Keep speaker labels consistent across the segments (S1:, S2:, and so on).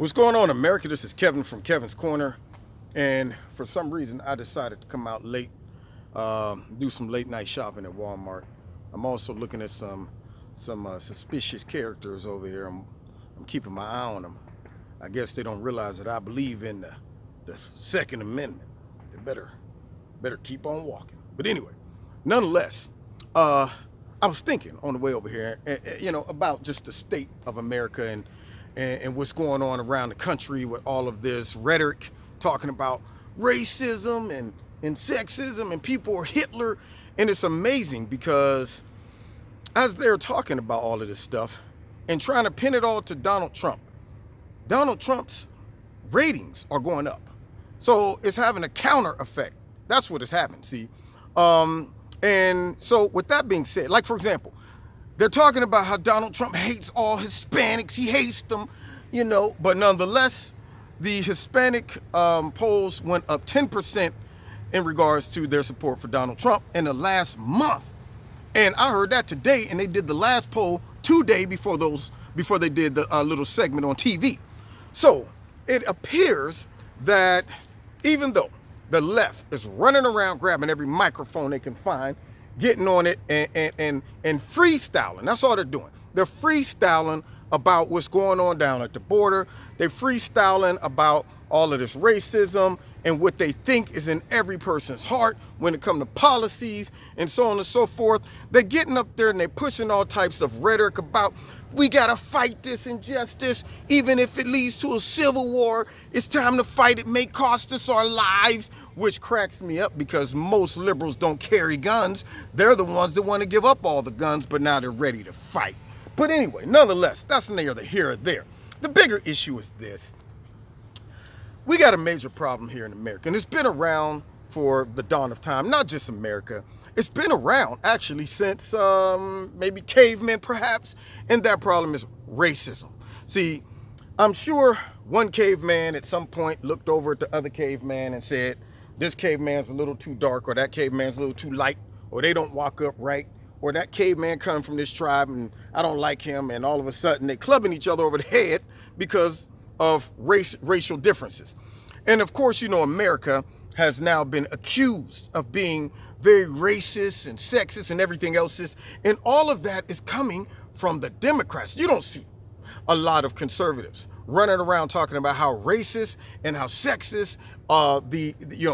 S1: What's going on, America? This is Kevin from Kevin's Corner, and for some reason I decided to come out late, do some late night shopping at Walmart. I'm also looking at some suspicious characters over here. I'm keeping my eye on them. I guess they don't realize that I believe in the Second Amendment. They better keep on walking. But anyway, nonetheless, I was thinking on the way over here, about just the state of America and what's going on around the country with all of this rhetoric talking about racism and sexism and people are Hitler. And it's amazing because as they're talking about all of this stuff and trying to pin it all to Donald Trump's ratings are going up. So it's having a counter effect. That's what is happening, see? And so with that being said, like for example, they're talking about how Donald Trump hates all Hispanics. He hates them, but nonetheless, the Hispanic polls went up 10% in regards to their support for Donald Trump in the last month. And I heard that today, and they did the last poll 2 days before they did the little segment on TV. So it appears that even though the left is running around grabbing every microphone they can find, getting on it and freestyling. That's all they're doing. They're freestyling about what's going on down at the border. They're freestyling about all of this racism and what they think is in every person's heart when it comes to policies and so on and so forth. They're getting up there and they're pushing all types of rhetoric about we gotta fight this injustice, even if it leads to a civil war. It's time to fight. It may cost us our lives, which cracks me up because most liberals don't carry guns. They're the ones that want to give up all the guns, but now they're ready to fight. But anyway, nonetheless, that's neither here or there. The bigger issue is this. We got a major problem here in America, and it's been around for the dawn of time, not just America. It's been around actually since maybe cavemen perhaps, and that problem is racism. See, I'm sure one caveman at some point looked over at the other caveman and said, this caveman's a little too dark, or that caveman's a little too light, or they don't walk up right, or that caveman come from this tribe and I don't like him, and all of a sudden they clubbing each other over the head because of racial differences. And of course, America has now been accused of being very racist and sexist and everything else, and all of that is coming from the Democrats. You don't see a lot of conservatives running around talking about how racist and how sexist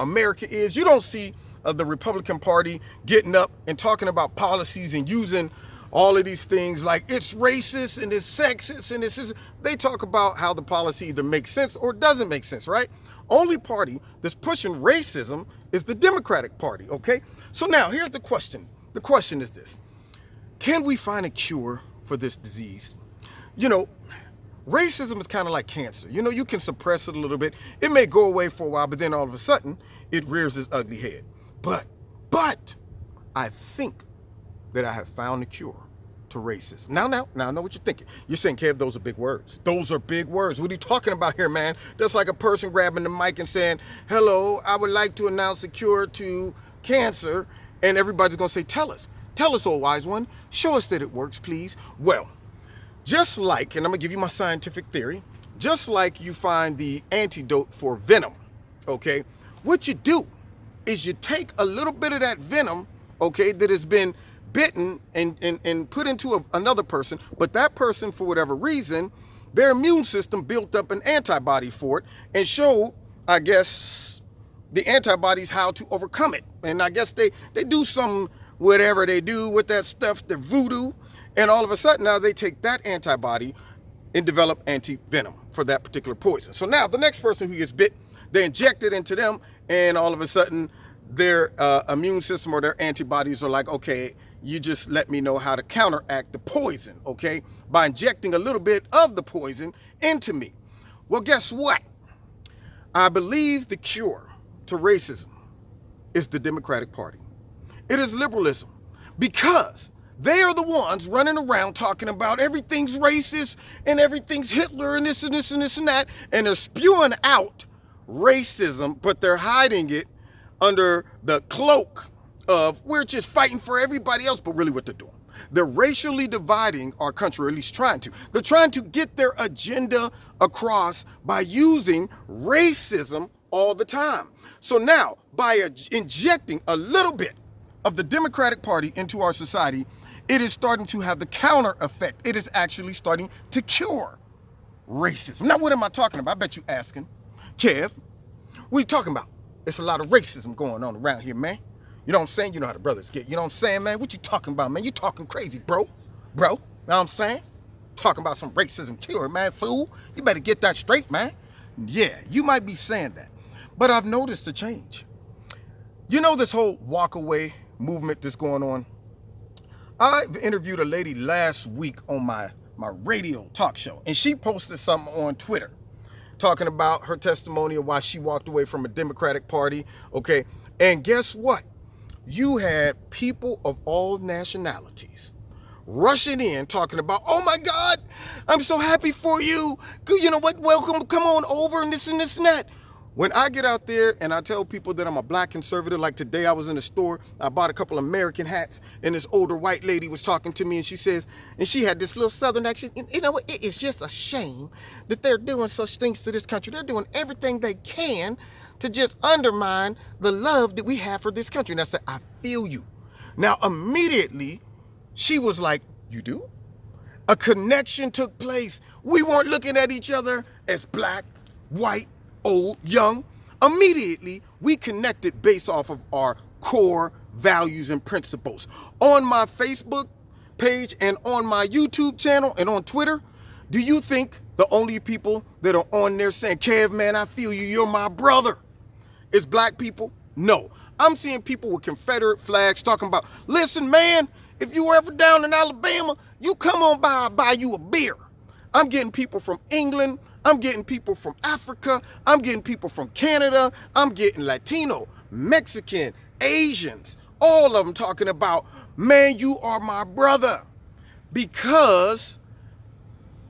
S1: America is. You don't see the Republican Party getting up and talking about policies and using all of these things like it's racist and it's sexist and it's. They talk about how the policy either makes sense or doesn't make sense, right? Only party that's pushing racism is the Democratic Party, okay? So now here's the question. The question is this: can we find a cure for this disease? Racism is kind of like cancer. You can suppress it a little bit. It may go away for a while, but then all of a sudden, it rears its ugly head. But I think that I have found a cure to racism. Now, I know what you're thinking. You're saying, Kev, those are big words. Those are big words. What are you talking about here, man? That's like a person grabbing the mic and saying, hello, I would like to announce a cure to cancer. And everybody's going to say, tell us, old wise one. Show us that it works, please. Well, just like, and I'm going to give you my scientific theory, just like you find the antidote for venom, okay, what you do is you take a little bit of that venom, okay, that has been bitten and put into another person, but that person, for whatever reason, their immune system built up an antibody for it and showed, I guess, the antibodies how to overcome it. And I guess they do some, whatever they do with that stuff, the voodoo. And all of a sudden now they take that antibody and develop anti-venom for that particular poison. So now the next person who gets bit, they inject it into them, and all of a sudden their immune system or their antibodies are like, okay, you just let me know how to counteract the poison, okay, by injecting a little bit of the poison into me. Well, guess what? I believe the cure to racism is the Democratic Party. It is liberalism, because they are the ones running around talking about everything's racist and everything's Hitler and this and this and this and that. And they're spewing out racism, but they're hiding it under the cloak of we're just fighting for everybody else. But really what they're doing, They're racially dividing our country, or at least trying to. They're trying to get their agenda across by using racism all the time. So now, by injecting a little bit of the Democratic Party into our society, it is starting to have the counter effect. It is actually starting to cure racism. Now, what am I talking about? I bet you asking, Kev, what are you talking about? It's a lot of racism going on around here, man. You know what I'm saying? You know how the brothers get. You know what I'm saying, man? What you talking about, man? You talking crazy, bro. Bro, know what I'm saying? Talking about some racism cure, man. Fool, you better get that straight, man. Yeah, you might be saying that. But I've noticed a change. You know this whole walk away movement that's going on? I've interviewed a lady last week on my radio talk show, and she posted something on Twitter talking about her testimony of why she walked away from a Democratic Party, okay? And guess what? You had people of all nationalities rushing in talking about, oh my God, I'm so happy for you. You know what? Welcome, come on over and this and this and that. When I get out there and I tell people that I'm a black conservative, like today I was in the store, I bought a couple of American hats, and this older white lady was talking to me, and she says, and she had this little southern accent, you know what, it is just a shame that they're doing such things to this country. They're doing everything they can to just undermine the love that we have for this country. And I said, I feel you. Now, immediately, she was like, you do? A connection took place. We weren't looking at each other as black, white, old, young. Immediately, we connected based off of our core values and principles. On my Facebook page and on my YouTube channel and on Twitter, do you think the only people that are on there saying, Kev, man, I feel you, you're my brother, is black people? No. I'm seeing people with Confederate flags talking about, listen, man, if you were ever down in Alabama, you come on by, I'll buy you a beer. I'm getting people from England. I'm getting people from Africa. I'm getting people from Canada. I'm getting Latino, Mexican, Asians, all of them talking about, man, you are my brother. Because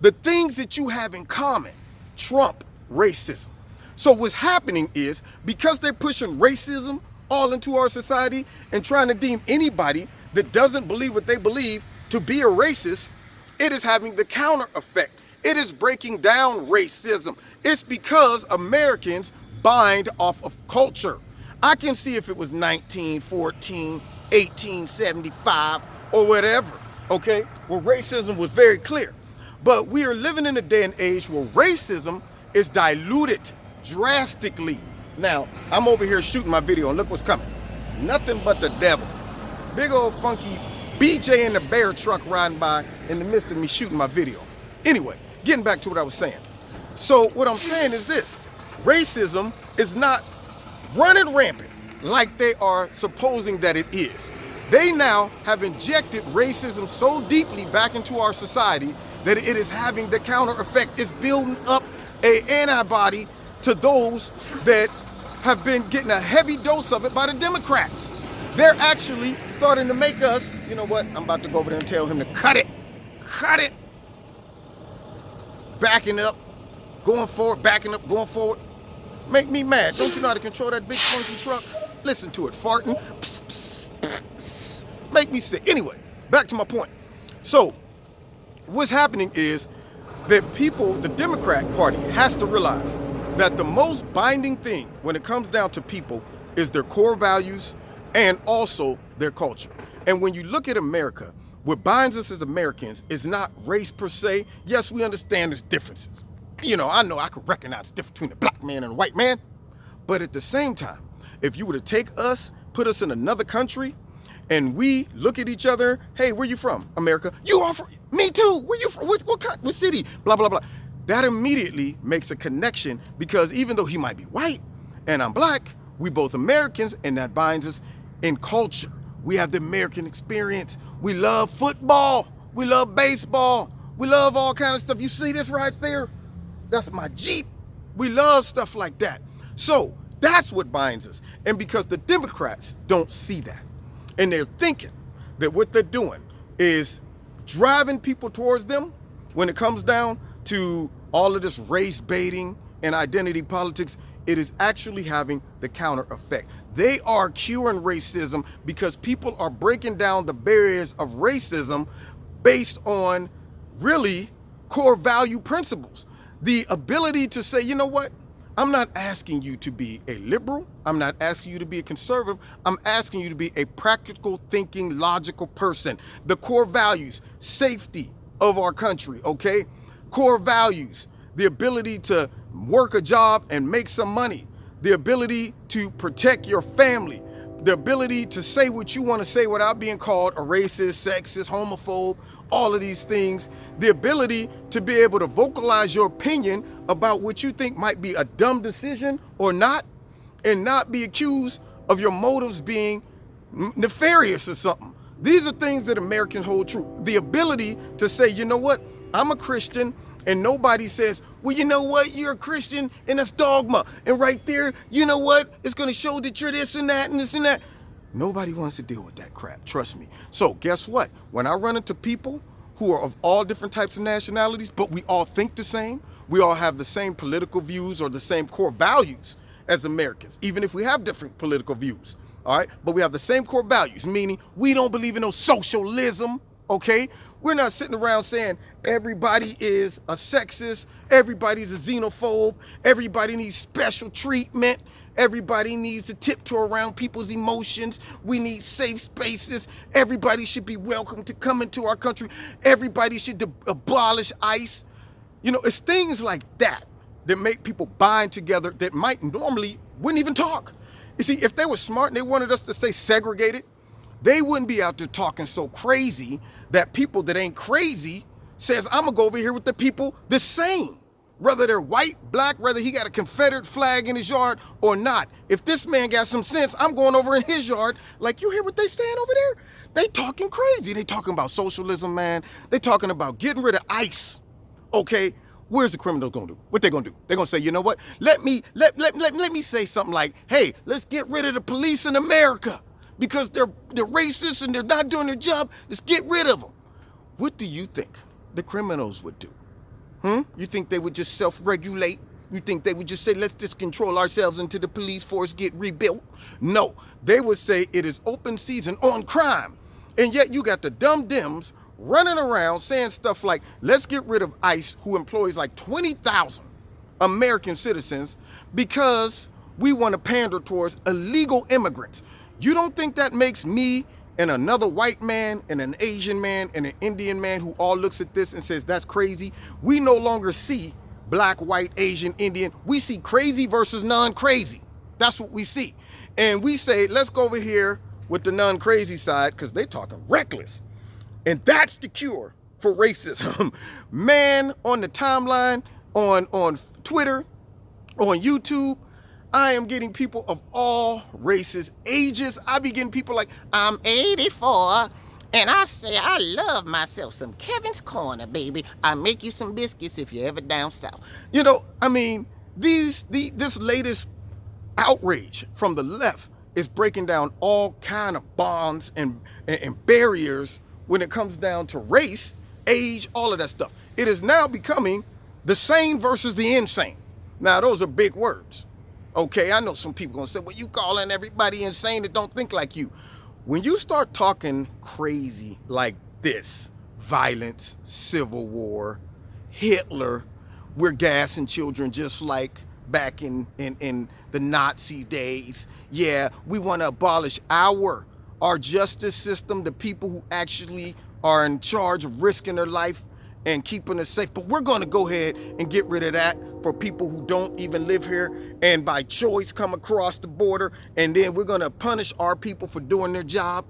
S1: the things that you have in common trump racism. So what's happening is, because they're pushing racism all into our society and trying to deem anybody that doesn't believe what they believe to be a racist, it is having the counter effect. It is breaking down racism. It's because Americans bind off of culture. I can see if it was 1914, 1875, or whatever, okay, where racism was very clear. But we are living in a day and age where racism is diluted drastically. Now, I'm over here shooting my video, and look what's coming. Nothing but the devil. Big old funky BJ in the bear truck riding by in the midst of me shooting my video. Anyway, getting back to what I was saying. So what I'm saying is this: racism is not running rampant like they are supposing that it is. They now have injected racism so deeply back into our society that it is having the counter effect. It's building up an antibody to those that have been getting a heavy dose of it by the Democrats. They're actually starting to make us, you know what, I'm about to go over there and tell him to cut it. Cut it. Backing up, going forward, backing up, going forward. Make me mad. Don't you know how to control that big funky truck? Listen to it, farting. Psst, psst, psst. Make me sick. Anyway, back to my point. So, what's happening is that people, the Democrat Party, has to realize that the most binding thing when it comes down to people is their core values and also their culture. And when you look at America, what binds us as Americans is not race per se. Yes, we understand there's differences. You know I could recognize the difference between a black man and a white man. But at the same time, if you were to take us, put us in another country, and we look at each other, hey, where you from? America. You are from, me too. Where you from? What city? Blah, blah, blah. That immediately makes a connection, because even though he might be white and I'm black, we both Americans, and that binds us in culture. We have the American experience. We love football. We love baseball. We love all kind of stuff. You see this right there? That's my Jeep. We love stuff like that. So that's what binds us. And because the Democrats don't see that, and they're thinking that what they're doing is driving people towards them when it comes down to all of this race baiting and identity politics, it is actually having the counter effect. They are curing racism because people are breaking down the barriers of racism based on really core value principles. The ability to say, you know what? I'm not asking you to be a liberal. I'm not asking you to be a conservative. I'm asking you to be a practical thinking, logical person. The core values, safety of our country, okay? Core values, the ability to work a job and make some money, the ability to protect your family, the ability to say what you want to say without being called a racist, sexist, homophobe, all of these things, the ability to be able to vocalize your opinion about what you think might be a dumb decision or not, and not be accused of your motives being nefarious or something. These are things that Americans hold true. The ability to say, you know what, I'm a Christian, and nobody says, well, you know what, you're a Christian, and that's dogma. And right there, you know what, it's going to show that you're this and that and this and that. Nobody wants to deal with that crap, trust me. So guess what? When I run into people who are of all different types of nationalities, but we all think the same, we all have the same political views or the same core values as Americans, even if we have different political views, all right? But we have the same core values, meaning we don't believe in no socialism, okay? We're not sitting around saying everybody is a sexist, everybody's a xenophobe, everybody needs special treatment, everybody needs to tiptoe around people's emotions, we need safe spaces, everybody should be welcome to come into our country, everybody should abolish ICE. You know, it's things like that that make people bind together that might normally wouldn't even talk. You see, if they were smart and they wanted us to stay segregated, they wouldn't be out there talking so crazy that people that ain't crazy says, I'm gonna go over here with the people the same. Whether they're white, black, whether he got a Confederate flag in his yard or not. If this man got some sense, I'm going over in his yard. Like, you hear what they saying over there? They talking crazy. They talking about socialism, man. They talking about getting rid of ICE. Okay, where's the criminals gonna do? What they gonna do? They're gonna say, you know what? Let me say something like, hey, let's get rid of the police in America because they're racist and they're not doing their job. Let's get rid of them. What do you think the criminals would do? You think they would just self-regulate? You think they would just say, let's just control ourselves until the police force get rebuilt? No, they would say it is open season on crime. And yet you got the dumb Dems running around saying stuff like, let's get rid of ICE, who employs like 20,000 American citizens, because we want to pander towards illegal immigrants. You don't think that makes me and another white man and an Asian man and an Indian man who all looks at this and says, that's crazy? We no longer see black, white, Asian, Indian. We see crazy versus non-crazy. That's what we see. And we say, let's go over here with the non-crazy side because they're talking reckless. And that's the cure for racism. Man, on the timeline, on Twitter, on YouTube, I am getting people of all races, ages. I be getting people like, I'm 84, and I say I love myself some Kevin's Corner, baby. I make you some biscuits if you're ever down south. You know, I mean, this latest outrage from the left is breaking down all kind of bonds and barriers when it comes down to race, age, all of that stuff. It is now becoming the sane versus the insane. Now, those are big words. Okay, I know some people gonna say, well, you calling everybody insane that don't think like you. When you start talking crazy like this, violence, civil war, Hitler, we're gassing children just like back in the Nazi days. Yeah, we want to abolish our justice system, the people who actually are in charge of risking their life and keeping us safe. But we're going to go ahead and get rid of that for people who don't even live here and by choice come across the border, and then we're going to punish our people for doing their job.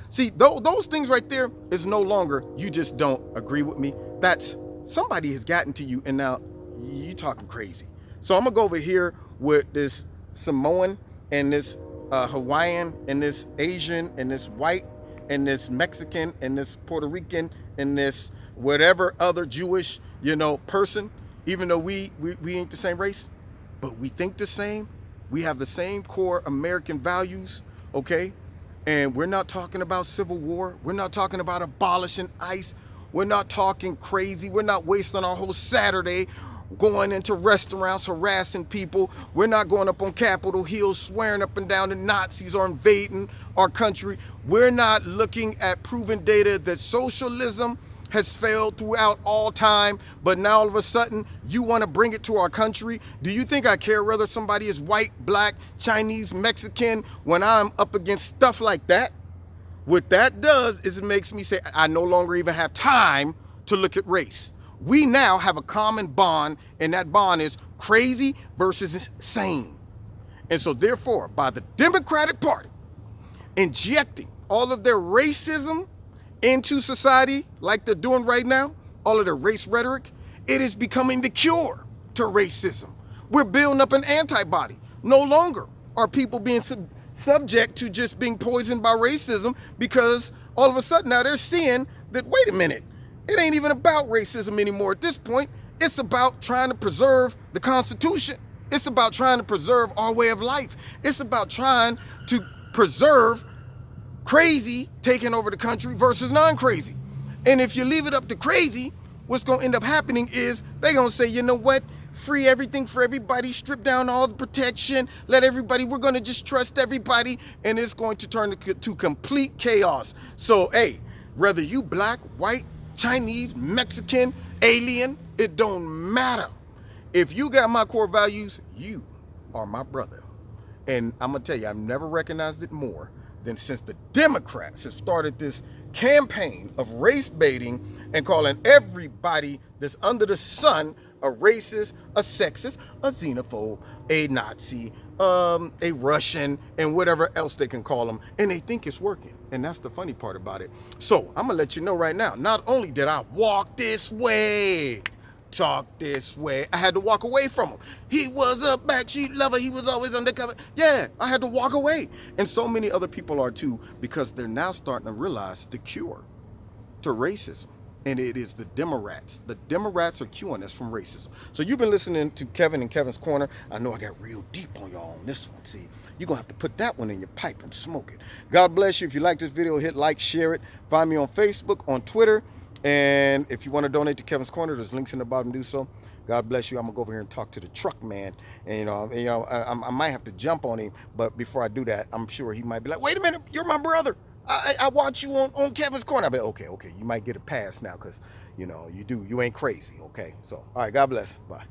S1: See, those things right there is no longer, you just don't agree with me. That's somebody has gotten to you and now you talking crazy. So I'm going to go over here with this Samoan and this Hawaiian and this Asian and this white and this Mexican and this Puerto Rican and this whatever other Jewish, person, even though we ain't the same race, but we think the same. We have the same core American values, okay? And we're not talking about civil war. We're not talking about abolishing ICE. We're not talking crazy. We're not wasting our whole Saturday going into restaurants, harassing people. We're not going up on Capitol Hill swearing up and down the Nazis are invading our country. We're not looking at proven data that socialism has failed throughout all time, but now all of a sudden you want to bring it to our country. Do you think I care whether somebody is white, black, Chinese, Mexican when I'm up against stuff like that? What that does is it makes me say I no longer even have time to look at race. We now have a common bond, and that bond is crazy versus sane. And so therefore, by the Democratic Party injecting all of their racism into society like they're doing right now, all of their race rhetoric, it is becoming the cure to racism. We're building up an antibody. No longer are people being subject to just being poisoned by racism, because all of a sudden now they're seeing that, wait a minute, it ain't even about racism anymore at this point. It's about trying to preserve the Constitution. It's about trying to preserve our way of life. It's about trying to preserve crazy taking over the country versus non-crazy. And if you leave it up to crazy, what's going to end up happening is they're going to say, you know what? Free everything for everybody, strip down all the protection, let everybody, we're going to just trust everybody, and it's going to turn to complete chaos. So, hey, whether you black, white, Chinese, Mexican, alien, it don't matter. If you got my core values, you are my brother. And I'm going to tell you, I've never recognized it more than since the Democrats have started this campaign of race baiting and calling everybody that's under the sun a racist, a sexist, a xenophobe, a Nazi, a Russian, and whatever else they can call them. And they think it's working. And that's the funny part about it. So I'm going to let you know right now, not only did I walk this way, talk this way, I had to walk away from him. He was a backseat lover. He was always undercover. Yeah, I had to walk away. And so many other people are too, because they're now starting to realize the cure to racism. And it is the Democrats. The Democrats are curing us from racism. So you've been listening to Kevin and Kevin's Corner. I know I got real deep on y'all on this one. See, you're going to have to put that one in your pipe and smoke it. God bless you. If you like this video, hit like, share it. Find me on Facebook, on Twitter. And if you want to donate to Kevin's Corner, there's links in the bottom. Do so. God bless you. I'm going to go over here and talk to the truck man. And, I might have to jump on him. But before I do that, I'm sure he might be like, wait a minute, you're my brother. I watch you on Kevin's Corner. I'll be like, okay, you might get a pass now because, you ain't crazy, okay? So, all right, God bless. Bye.